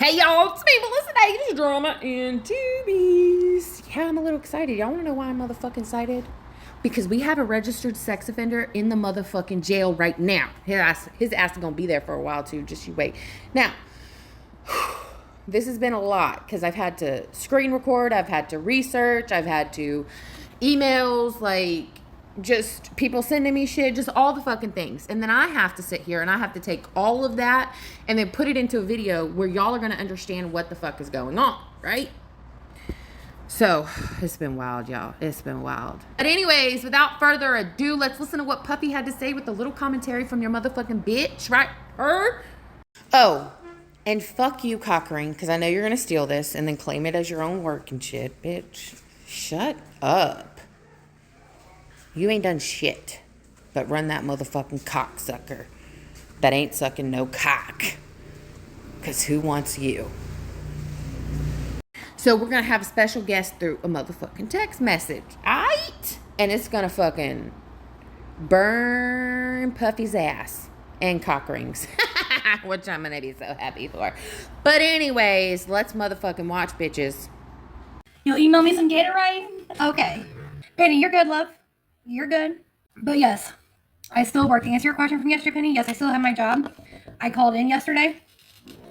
Hey y'all, it's me, Melissa Davis, Drama and Tubies. Yeah, I'm a little excited. Y'all wanna know why I'm motherfucking excited? Because we have a registered sex offender in the motherfucking jail right now. His ass is gonna be there for a while too, just you wait. Now, this has been a lot because I've had to screen record, I've had to research, I've had to emails, like just people sending me shit, just all the fucking things. And then I have to sit here and I have to take all of that and then put it into a video where y'all are going to understand what the fuck is going on, right? So, it's been wild, y'all. It's been wild. But anyways, without further ado, let's listen to what Puffy had to say with a little commentary from your motherfucking bitch, right? Her. Oh, and fuck you, Cockring, because I know you're going to steal this and then claim it as your own work and shit, bitch. Shut up. You ain't done shit but run that motherfucking cocksucker that ain't sucking no cock. Because who wants you? So we're going to have a special guest through a motherfucking text message. Aight? And it's going to fucking burn Puffy's ass and cock rings. Which I'm going to be so happy for. But anyways, let's motherfucking watch, bitches. You'll email me some Gatorade? Okay. Penny, you're good, love. You're good. But yes, I still work. To answer your question from yesterday, Penny, yes, I still have my job. I called in yesterday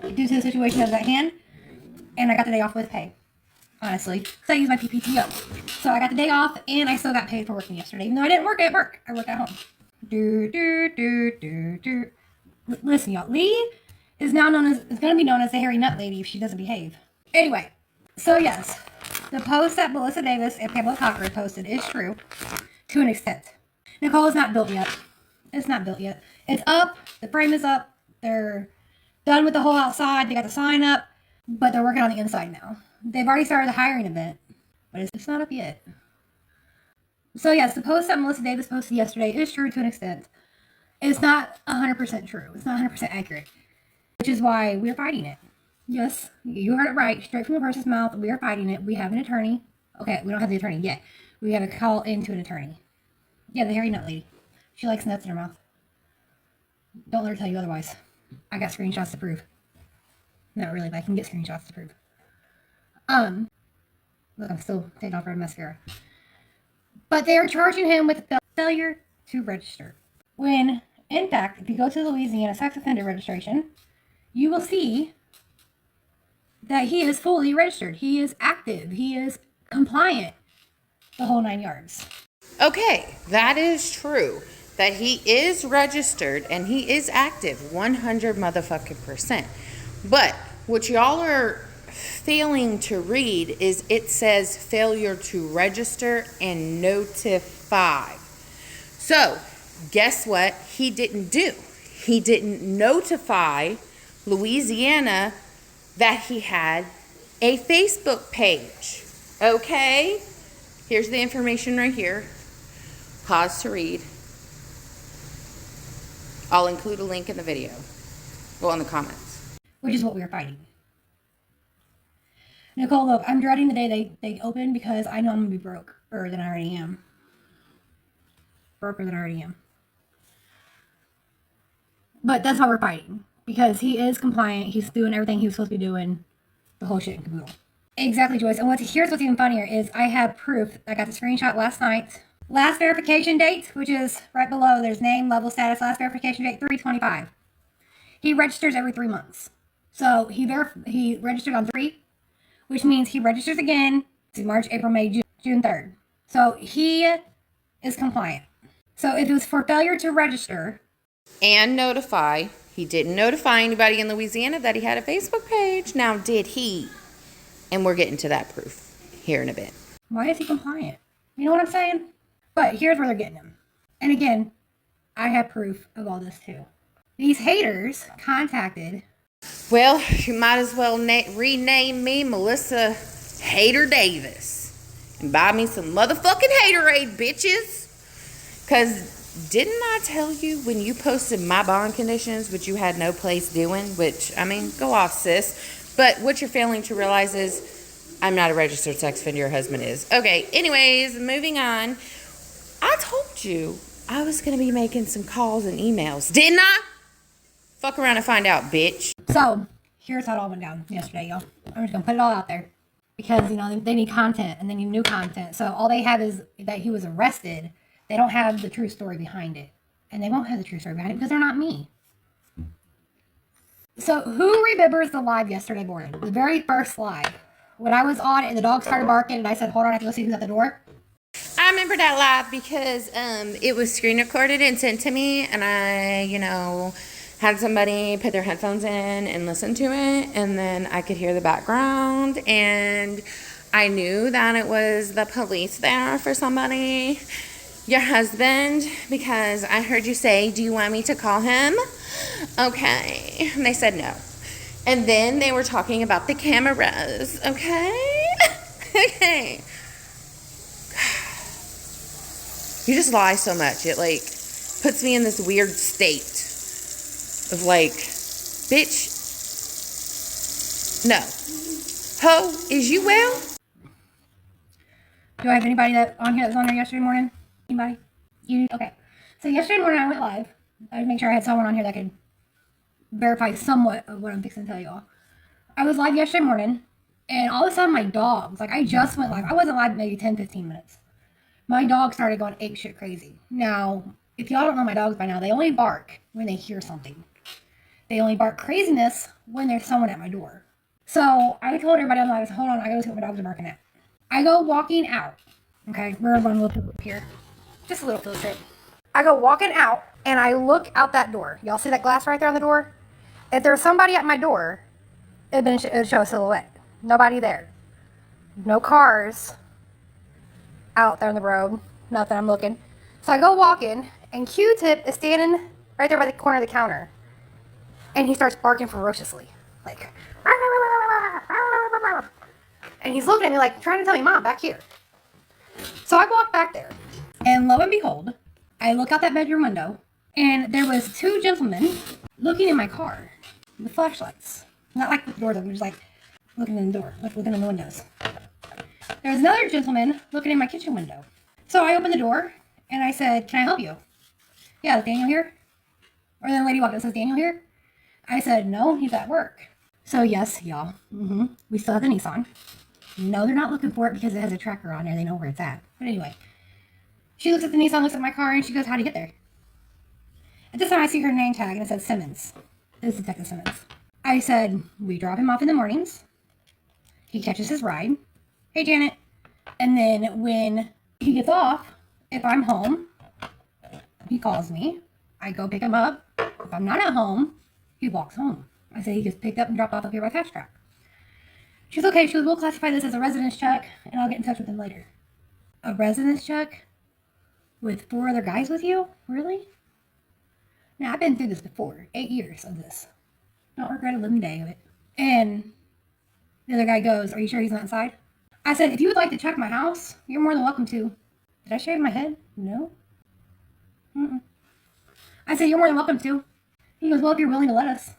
due to the situation that was at hand, and I got the day off with pay, honestly, because I used my PPTO. So I got the day off, and I still got paid for working yesterday, even though I didn't work at work. I worked at home. Listen, y'all. Lee is now going to be known as the hairy nut lady if she doesn't behave. Anyway, so yes, the post that Melissa Davis and Pamela Cochran posted is true. To an extent. Nicole is not built yet. It's not built yet. It's up. The frame is up. They're done with the whole outside. They got the sign up. But they're working on the inside now. They've already started the hiring event. But it's not up yet. So yes, the post that Melissa Davis posted yesterday is true to an extent. It's not 100% true. It's not 100% accurate. Which is why we're fighting it. Yes, you heard it right. Straight from the person's mouth. We are fighting it. We have an attorney. Okay, we don't have the attorney yet. We have a call into an attorney. Yeah, the hairy nut lady. She likes nuts in her mouth. Don't let her tell you otherwise. I got screenshots to prove. Not really, but I can get screenshots to prove. Look, I'm still taking off red mascara. But they are charging him with failure to register. When, in fact, if you go to the Louisiana sex offender registration, you will see that he is fully registered. He is active. He is compliant. The whole 9 yards. Okay, that is true. That he is registered and he is active 100 motherfucking percent. But what y'all are failing to read is it says failure to register and notify. So, guess what he didn't do? He didn't notify Louisiana that he had a Facebook page. Okay? Here's the information right here. Pause to read. I'll include a link in the video. Go in the comments. Which is what we were fighting. Nicole, look, I'm dreading the day they open because I know I'm going to be broker than I already am. Broker than I already am. But that's why we're fighting. Because he is compliant. He's doing everything he was supposed to be doing. The whole shit and caboodle. Exactly, Joyce. And here's what's even funnier is I have proof. I got the screenshot last night. Last verification date, which is right below. There's name, level, status. Last verification date, 3/25. He registers every 3 months. So he registered on 3, which means he registers again to March, April, May, June 3rd. So he is compliant. So if it was for failure to register and notify, he didn't notify anybody in Louisiana that he had a Facebook page. Now, did he? And we're getting to that proof here in a bit. Why is he compliant? You know what I'm saying? But here's where they're getting him. And again, I have proof of all this too. These haters contacted. Well, you might as well rename me Melissa Hater Davis. And buy me some motherfucking Haterade, bitches. Because didn't I tell you when you posted my bond conditions, which you had no place doing, which, I mean, go off, sis. But what you're failing to realize is I'm not a registered sex offender. Your husband is. Okay, anyways, moving on. I told you I was going to be making some calls and emails. Didn't I? Fuck around and find out, bitch. So, here's how it all went down yesterday, y'all. I'm just gonna put it all out there because they need content and they need new content. So all they have is that he was arrested. They don't have the true story behind it, and they won't have the true story behind it because they're not me. So who remembers the live yesterday morning? The very first live when I was on it and the dog started barking and I said, "Hold on, I have to go see who's at the door." I remember that live because it was screen recorded and sent to me, and I, had somebody put their headphones in and listen to it, and then I could hear the background, and I knew that it was the police there for somebody, your husband, because I heard you say, "Do you want me to call him?" Okay. And they said no. And then they were talking about the cameras, okay? Okay. You just lie so much. It, puts me in this weird state of, bitch, no. Ho, is you well? Do I have anybody on here that was on there yesterday morning? Anybody? You? Okay. So yesterday morning I went live. I would make sure I had someone on here that could verify somewhat of what I'm fixing to tell y'all. I was live yesterday morning, and all of a sudden my dogs, I just went live. I wasn't live maybe 10, 15 minutes. My dog started going ape shit crazy. Now, if y'all don't know my dogs by now, they only bark when they hear something. They only bark craziness when there's someone at my door. So I told everybody on live, hold on, I gotta see what my dogs are barking at. I go walking out. Okay, we're gonna run a little field trip here. Just a little field trip. I go walking out and I look out that door. Y'all see that glass right there on the door? If there was somebody at my door, it would show a silhouette. Nobody there. No cars out there on the road. Nothing, I'm looking. So I go walking, and Q-Tip is standing right there by the corner of the counter. And he starts barking ferociously. And he's looking at me trying to tell me, "Mom, back here." So I walk back there. And lo and behold, I look out that bedroom window, and there was two gentlemen looking in my car with flashlights. Not with the doors open, just looking in the door, looking in the windows. There was another gentleman looking in my kitchen window. So I opened the door, and I said, "Can I help you?" "Yeah, is Daniel here?" Or then the lady walked up and says, "Daniel here?" I said, "No, he's at work." So yes, y'all, we still have the Nissan. No, they're not looking for it because it has a tracker on there. They know where it's at. But anyway, she looks at the Nissan, looks at my car, and she goes, "How'd you get there?" At this time, I see her name tag, and it said Simmons. This is Detective Simmons. I said, "We drop him off in the mornings. He catches his ride. Hey, Janet." And then when he gets off, if I'm home, he calls me. I go pick him up. If I'm not at home, he walks home. I say he gets picked up and dropped off up here by Fast Track. She's okay. She goes, "We'll classify this as a residence check, and I'll get in touch with him later." A residence check? With 4 other guys with you? Really? Now, I've been through this before. 8 years of this. Don't regret a living day of it. And the other guy goes, "Are you sure he's not inside?" I said, "If you would like to check my house, you're more than welcome to." Did I shave my head? No. I said, "You're more than welcome to." He goes, "Well, if you're willing to let us."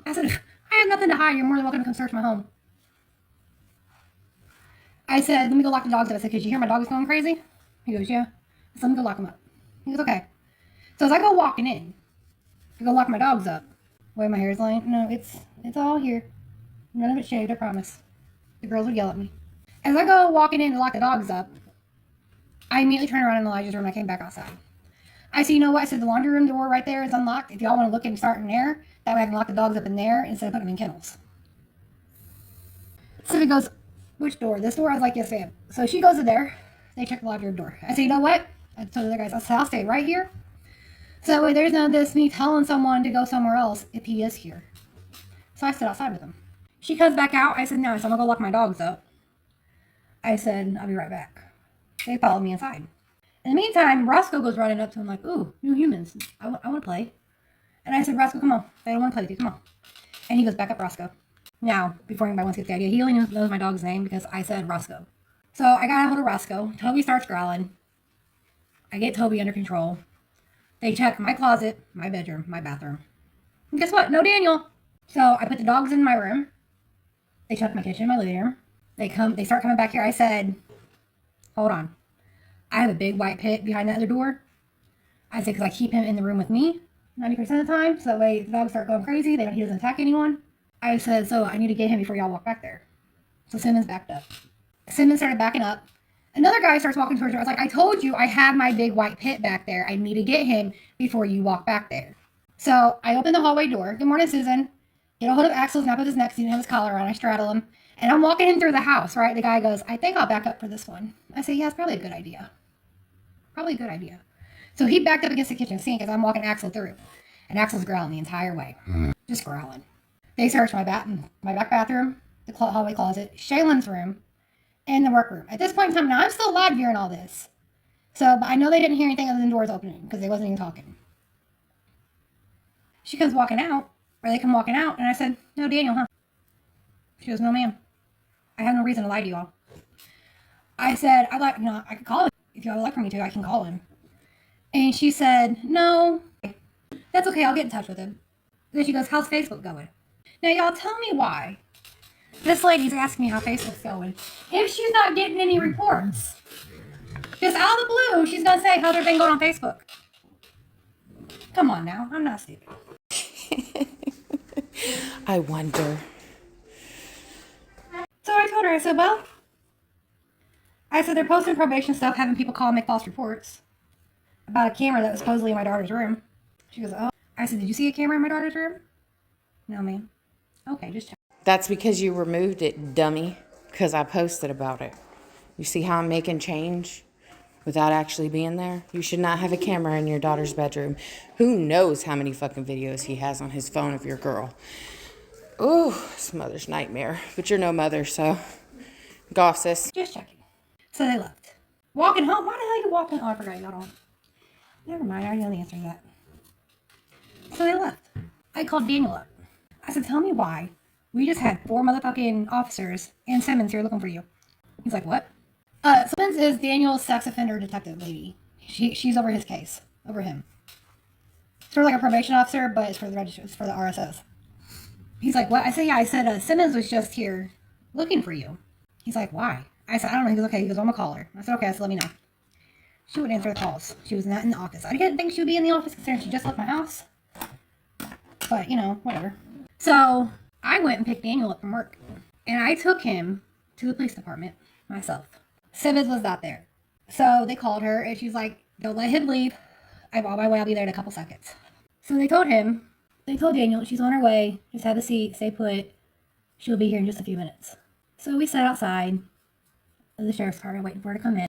I said, "I have nothing to hide. You're more than welcome to come search my home." I said, "Let me go lock the dogs up." I said, "Could you hear my dogs going crazy?" He goes, "Yeah." I said, "Let me go lock them up." He goes, "Okay." So as I go walking in to go lock my dogs up, where my hair is lying, no, it's all here. None of it's shaved, I promise. The girls would yell at me. As I go walking in to lock the dogs up, I immediately turn around in Elijah's room and I came back outside. I said, "You know what?" I said, "The laundry room door right there is unlocked. If y'all want to look and start in there, that way I can lock the dogs up in there instead of putting them in kennels." So he goes, "Which door?" "This door?" I was like, "Yes, ma'am." So she goes in there. They check the laundry room door. I said, "You know what?" I told the other guys, I said, "I'll stay right here. So that way there's none of this me telling someone to go somewhere else if he is here." So I stood outside with him. She comes back out. I said, "No." I said, "I'm going to go lock my dogs up." I said, "I'll be right back." They followed me inside. In the meantime, Roscoe goes running up to him "Ooh, new humans. I want to play." And I said, "Roscoe, come on. They don't want to play with you. Come on." And he goes back up Roscoe. Now, before anybody wants to get the idea, he only knows my dog's name because I said Roscoe. So I got a hold of Roscoe. Toby starts growling. I get Toby under control. They check my closet, my bedroom, my bathroom. And guess what? No Daniel. So I put the dogs in my room. They check my kitchen, my living room. They start coming back here. I said, "Hold on. I have a big white pit behind that other door." I said, "Because I keep him in the room with me 90% of the time. So that way the dogs start going crazy. He doesn't attack anyone." I said, so I need to get him before y'all walk back there. So Simmons backed up. Simmons started backing up. Another guy starts walking towards her. I was like, I told you I have my big white pit back there. I need to get him before you walk back there. So I open the hallway door. Good morning, Susan. Get a hold of Axel, snap up his neck, so he didn't have his collar on. I straddle him. And I'm walking him through the house, right? The guy goes, I think I'll back up for this one. I say, yeah, it's probably a good idea. Probably a good idea. So he backed up against the kitchen sink as I'm walking Axel through. And Axel's growling the entire way. Just growling. They searched my back bathroom, the hallway closet, Shaylin's room, and the workroom. At this point in time, now I'm still alive during all this. So, but I know they didn't hear anything other than doors opening because they wasn't even talking. She comes walking out, or they come walking out, and I said, no, Daniel, huh? She goes, no, ma'am. I have no reason to lie to you all. I said, I could call him. If you would like for me to, I can call him. And she said, no, that's okay. I'll get in touch with him. Then she goes, how's Facebook going? Now, y'all tell me why this lady's asking me how Facebook's going if she's not getting any reports. Just out of the blue, she's going to say, how's everything going on Facebook? Come on now. I'm not stupid. I wonder. So I told her, I said, well, they're posting probation stuff, having people call and make false reports about a camera that was supposedly in my daughter's room. She goes, oh. I said, did you see a camera in my daughter's room? No, ma'am. Okay, just check. That's because you removed it, dummy. Because I posted about it. You see how I'm making change without actually being there? You should not have a camera in your daughter's bedroom. Who knows how many fucking videos he has on his phone of your girl. Ooh, it's mother's nightmare. But you're no mother, so go off, sis. Just checking. So they left. Walking home. Why the hell are you walking? Oh, I forgot you got on. Never mind. I already know the answer to that. So they left. I called Daniel up. I said, tell me why. We just had 4 motherfucking officers and Simmons here looking for you. He's like, what? Simmons is Daniel's sex offender detective lady. She's over his case. Over him. Sort of like a probation officer, but it's for the register. It's for the RSOs. He's like, what? I said, yeah. I said, Simmons was just here looking for you. He's like, why? I said, I don't know. He goes, okay. He goes, I'm gonna call her. I said, okay. I said, let me know. She wouldn't answer the calls. She was not in the office. I didn't think she would be in the office considering she just left my house. But, you know, whatever. So, I went and picked Daniel up from work. And I took him to the police department myself. Simmons was not there. So, they called her and she's like, don't let him leave. I'm on my way. I'll be there in a couple seconds. So, they told Daniel, she's on her way. Just have a seat. Stay put. She'll be here in just a few minutes. So, we sat outside of the sheriff's car waiting for her to come in.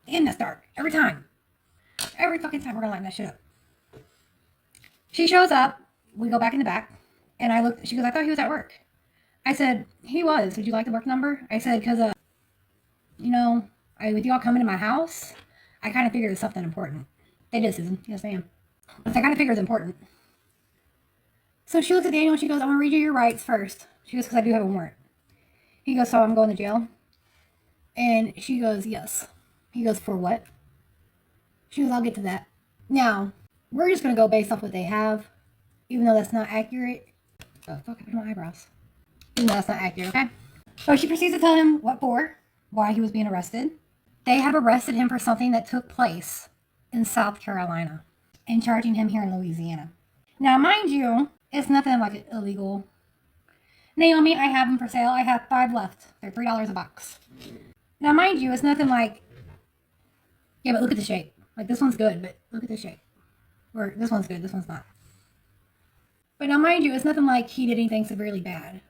And it's dark. Every time. Every fucking time we're gonna line that shit up. She shows up. We go back in the back. And I look. She goes, I thought he was at work. I said, he was. Would you like the work number? I said, because, you know, with y'all coming to my house, I kind of figured it's something important. They did, Susan. Yes, ma'am. I kind of figured it's important. So she looks at Daniel and she goes, I'm going to read you your rights first. She goes, because I do have a warrant. He goes, so I'm going to jail? And she goes, yes. He goes, for what? She goes, I'll get to that. Now, we're just going to go based off what they have, even though that's not accurate. Oh, fuck, I put my eyebrows. Even though that's not accurate, okay? So she proceeds to tell him what for, why he was being arrested. They have arrested him for something that took place in South Carolina and charging him here in Louisiana. Now, mind you, it's nothing like illegal. Naomi, I have them for sale. I have 5 left. They're $3 a box. Now, mind you, it's nothing like, yeah, but look at the shape. Like, this one's good, but look at the shape. Or, this one's good, this one's not. But now, mind you, it's nothing like he did anything severely bad.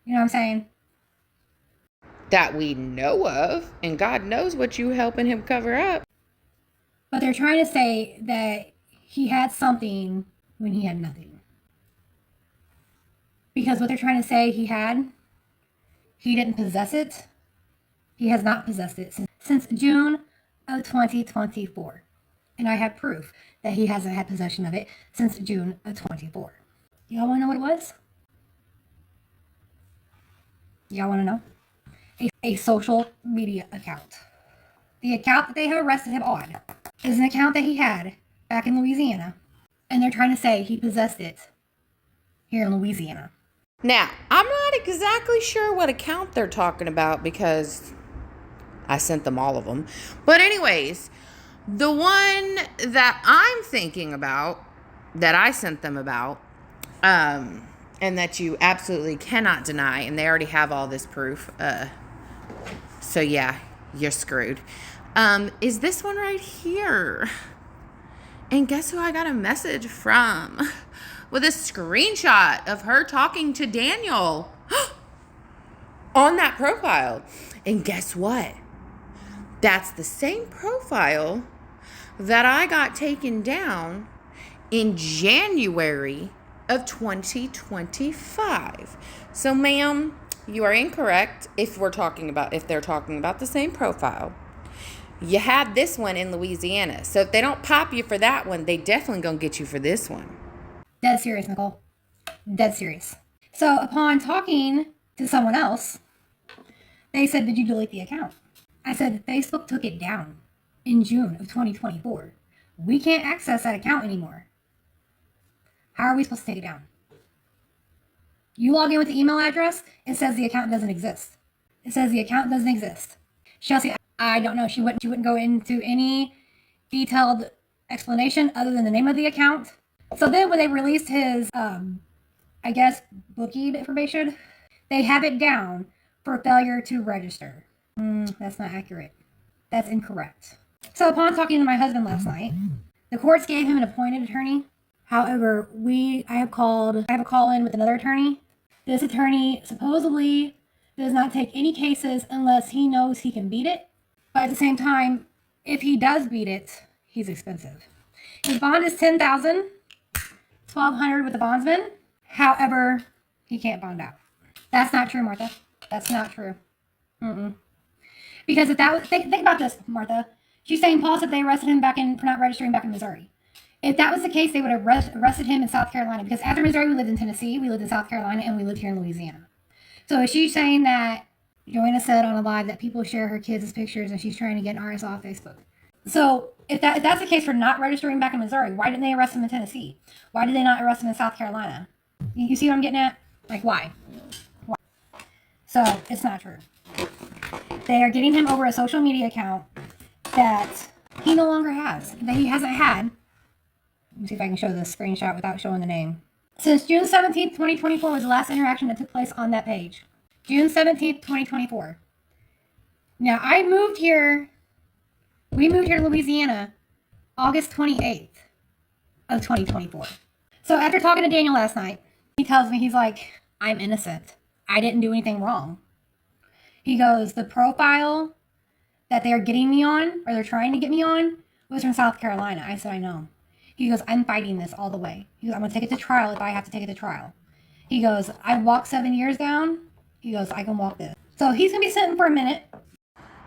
You know what I'm saying? That we know of, and God knows what you helping him cover up. But they're trying to say that he had something when he had nothing. Because what they're trying to say he didn't possess it. He has not possessed it since June of 2024. And I have proof that he hasn't had possession of it since June of 24. Y'all want to know what it was? Y'all want to know? A social media account. The account that they have arrested him on is an account that he had back in Louisiana. And they're trying to say he possessed it here in Louisiana. Now, I'm not exactly sure what account they're talking about because I sent them all of them. But anyways, the one that I'm thinking about, that I sent them about, and that you absolutely cannot deny, and they already have all this proof. So yeah, you're screwed. Is this one right here? And guess who I got a message from? With a screenshot of her talking to Daniel on that profile. And guess what? That's the same profile that I got taken down in January of 2025. So, ma'am, you are incorrect if they're talking about the same profile. You had this one in Louisiana. So if they don't pop you for that one, they definitely gonna get you for this one. Dead serious, Nicole. Dead serious. So upon talking to someone else, they said, did you delete the account? I said, Facebook took it down in June of 2024. We can't access that account anymore. How are we supposed to take it down? You log in with the email address, it says the account doesn't exist. It says the account doesn't exist. Chelsea, I don't know. She wouldn't go into any detailed explanation other than the name of the account. So then when they released his, I guess, booking information, they have it down for failure to register. That's not accurate. That's incorrect. So upon talking to my husband last night, the courts gave him an appointed attorney. However, I have a call in with another attorney. This attorney supposedly does not take any cases unless he knows he can beat it. But at the same time, if he does beat it, he's expensive. His bond is $10,000, $1,200 with the bondsman. However, he can't bond out. That's not true, Martha. That's not true. Because if that was, think about this, Martha. She's saying Paul said they arrested him for not registering back in Missouri. If that was the case, they would have arrested him in South Carolina. Because after Missouri, we lived in Tennessee, we lived in South Carolina, and we lived here in Louisiana. So is she saying that Joanna said on a live that people share her kids' pictures and she's trying to get RS off Facebook? So if that's the case for not registering back in Missouri, why didn't they arrest him in Tennessee? Why did they not arrest him in South Carolina? You see what I'm getting at? Like, why? So it's not true. They are getting him over a social media account that he no longer has, that he hasn't had. Let me see if I can show this screenshot without showing the name. Since June 17th, 2024 was the last interaction that took place on that page. June 17th, 2024. Now, we moved here to Louisiana August 28th of 2024. So after talking to Daniel last night, he tells me, he's like, I'm innocent. I didn't do anything wrong. He goes, the profile that they're getting me on, or they're trying to get me on, was from South Carolina. I said, I know. He goes, I'm fighting this all the way. He goes, I'm going to take it to trial if I have to take it to trial. He goes, I walked 7 years down. He goes, I can walk this. So he's going to be sitting for a minute.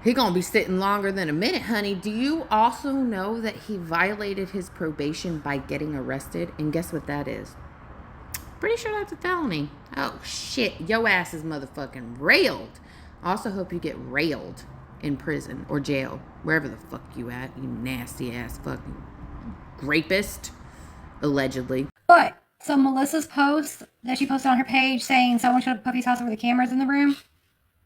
He gonna be sitting longer than a minute, honey. Do you also know that he violated his probation by getting arrested? And guess what that is? Pretty sure that's a felony. Oh, shit. Yo ass is motherfucking railed. I also hope you get railed in prison or jail. Wherever the fuck you at, you nasty ass fucking rapist. Allegedly. But, so Melissa's post that she posted on her page saying someone showed up at Puffy's house over the cameras in the room,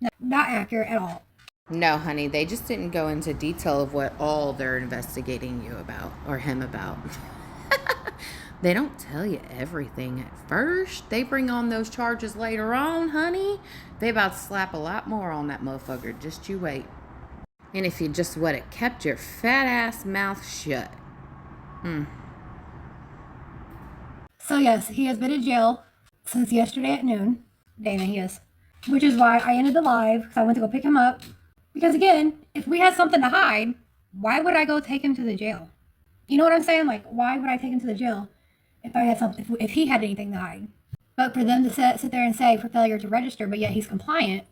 no, not accurate at all. No, honey, they just didn't go into detail of what all they're investigating you about, or him about. They don't tell you everything at first. They bring on those charges later on, honey. They about to slap a lot more on that motherfucker. Just you wait. And if you just would have kept your fat ass mouth shut. So yes, he has been in jail since yesterday at noon. Dana, he is. Which is why I ended the live, because I went to go pick him up. Because again, if we had something to hide, why would I go take him to the jail? You know what I'm saying? Like, why would I take him to the jail if I had something, if he had anything to hide? But for them to sit there and say for failure to register, but yet he's compliant,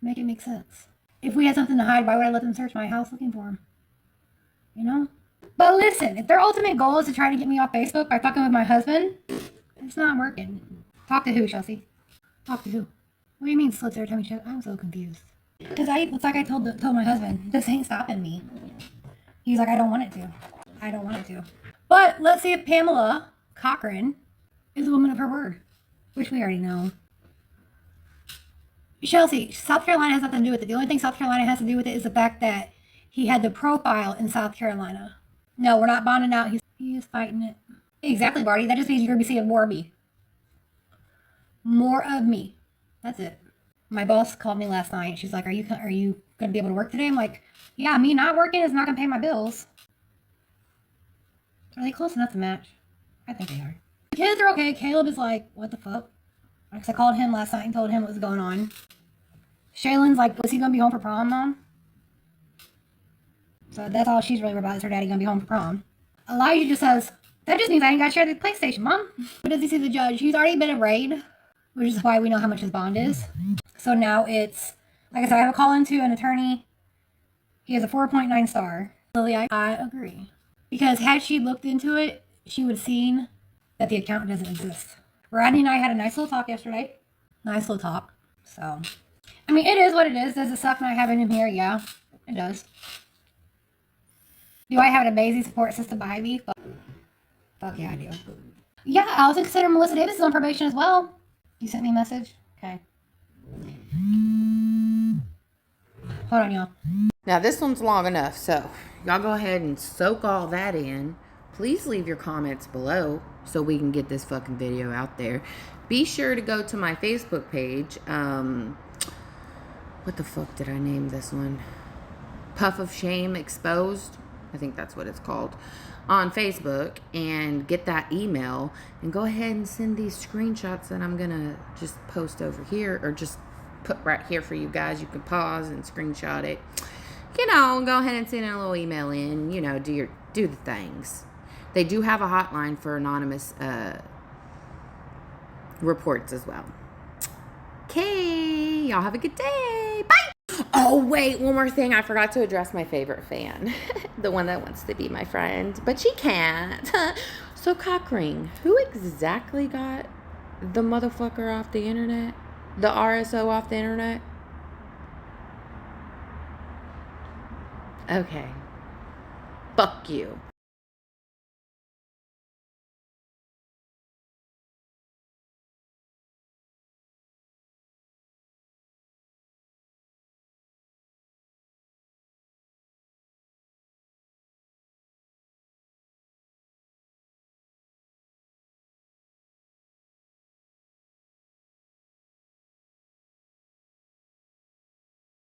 make it make sense. If we had something to hide, why would I let them search my house looking for him? You know? But listen, if their ultimate goal is to try to get me off Facebook by fucking with my husband, it's not working. Talk to who, Chelsea? Talk to who? What do you mean slits every time you check? I'm so confused. Because it's like I told my husband, this ain't stopping me. He's like, I don't want it to. I don't want it to. But let's see if Pamela Cochran is a woman of her word, which we already know. Chelsea, South Carolina has nothing to do with it. The only thing South Carolina has to do with it is the fact that he had the profile in South Carolina. No, we're not bonding out. He is fighting it. Exactly, Barty. That just means you're going to be seeing Warby. More of me. That's it. My boss called me last night. She's like, are you going to be able to work today? I'm like, yeah, me not working is not going to pay my bills. Are they close enough to match? I think they are. The kids are okay. Caleb is like, what the fuck? Because I called him last night and told him what was going on. Shaylin's like, was he going to be home for prom, Mom? So that's all she's really worried about is her daddy going to be home for prom. Elijah just says, that just means I ain't got to share the PlayStation, Mom. But does he see the judge? He's already been arraigned, which is why we know how much his bond is. So now it's, like I said, I have a call into an attorney. He has a 4.9 star. Lily, I agree. Because had she looked into it, she would have seen that the account doesn't exist. Rodney and I had a nice little talk yesterday. Nice little talk. So, I mean, it is what it is. Does it suck not having him here? Yeah, it does. Do I have an amazing support system behind me? Fuck yeah, I do. Yeah, I also consider Melissa Davis is on probation as well. You sent me a message? Okay. Hold on, y'all. Now, this one's long enough, so y'all go ahead and soak all that in. Please leave your comments below so we can get this fucking video out there. Be sure to go to my Facebook page. What the fuck did I name this one? Puff of Shame Exposed. I think that's what it's called. On Facebook, and get that email and go ahead and send these screenshots that I'm gonna just post over here, or just put right here for you guys. You can pause and screenshot it. You know, go ahead and send a little email in. You know, do the things. They do have a hotline for anonymous reports as well. Okay, y'all have a good day. Bye. Oh, wait, one more thing. I forgot to address my favorite fan. The one that wants to be my friend, but she can't. So, Cockring, who exactly got the motherfucker off the internet? The RSO off the internet? Okay. Fuck you.